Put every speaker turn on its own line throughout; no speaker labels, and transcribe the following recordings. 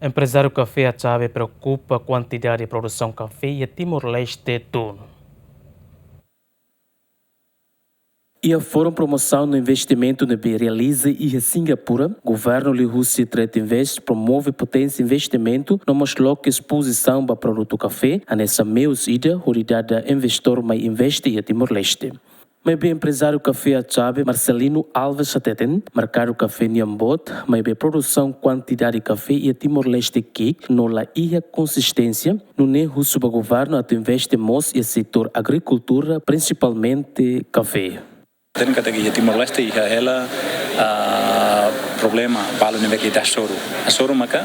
Emprezariu Kafé Atsabe preocupa a quantidade de produção de café e Timor-Leste tudo. E a Fórum Promoção no Investimento no realiza e a Singapura, governo de Rússia Trade Invest promove potência investimento numa loca exposição para produto café, a nessa meus ida, realidade investor mais investe em Timor-Leste. Mas bem empresário Kafé Atsabe, Marcelino Alves Sateten, marcar o café Niambot, mas bem produção quantidade de café e Timor-Leste que, não lá ia consistência, no nem russo para governo a investe mais e setor agricultura, principalmente café.
Tem que Timor-Leste ia ela problema balo neve que está soro. A soro maka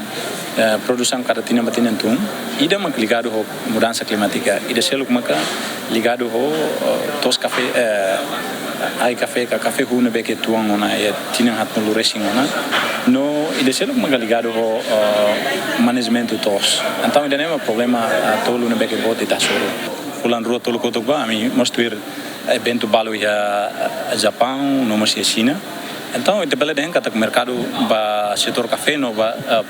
produção cada tinha batina tum. Ida mak ligado ho mudança climática. Ida selo maka ligado ho tos café ai café hu neve que tuang ona e tinha hat no racing ona. No ida selo maka ligado ho management tos. Então ida nem problema tolo neve que bote está soro. Fulan rua tolo kotoba ami mostrar evento balo ia Japão, não mais China. Então, o debate é que o mercado para setor café, no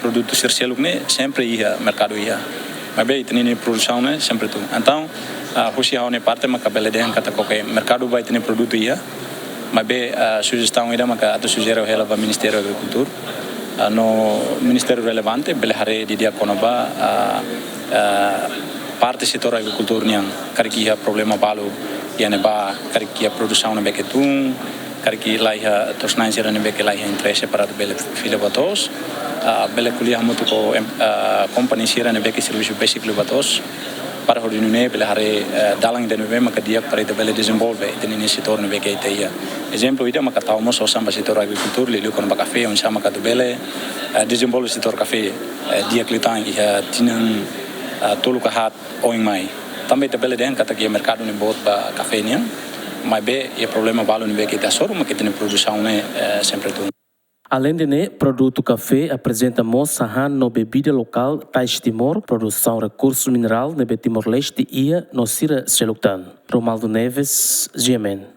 produto terceiro, sempre ia mercado ia. Mas bem, tem produção, né, sempre tu. Então, a Rússia é parte, mas o debate é que qualquer mercado vai ter produto ia. Mas bem, a sugestão é que a sugestão é para o Ministério da Agricultura. No Ministério relevante, belehare di dia konoba parte setor agricultura niang, kariki ia problema balo ia neba, kariki ia produção na beketung. Kariki laia tosnain sira nebe que laia interesse para bele file batos bele kuliah muito ko company sira nebe que serviço basic batos para o dinune bele hare dalang de nebe maka dia para bele desenvolve tem setor nebe que iteia exemplo ida maka tau mo so samba setor agricultura li kon ba café on sama ka bele desenvolve setor café dia klitan ia tinan tolu ka hat oing mai também te bele den kata que mercado ne bot ba café nia mas bem, o problema vale não é que está só, mas que tem produção né sempre tudo.
Além de produto café apresenta moça no bebida local tais Timor, produção recurso mineral no Timor-Leste e no Sira Seluctan. Romaldo Neves, GMN.